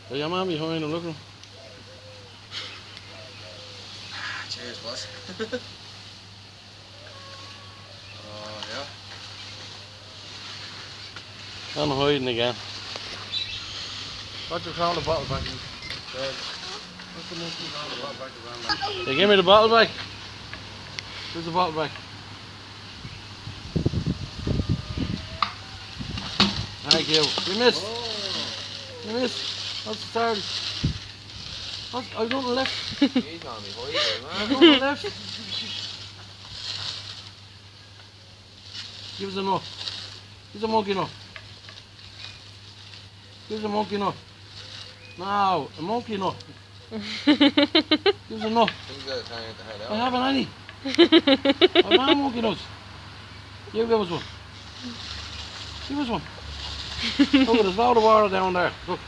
There's your man behind him, look at him. Cheers, boss. Oh, yeah. I'm hiding again. What's the crown of the bottle back? What's the monkey crown of the bottle back? They give me the bottle back. Where's the bottle back? Thank you. You missed. Oh. You missed. What's the target? I was on the left. He's on me hiding, man. I was on the left. Give us a no. Give us a monkey no. Give us a monkey no. No, a monkey no. Give us a no. I haven't any. I have monkey nuts. You give us one. Give us one. Look at there's a lot of water down there. Look.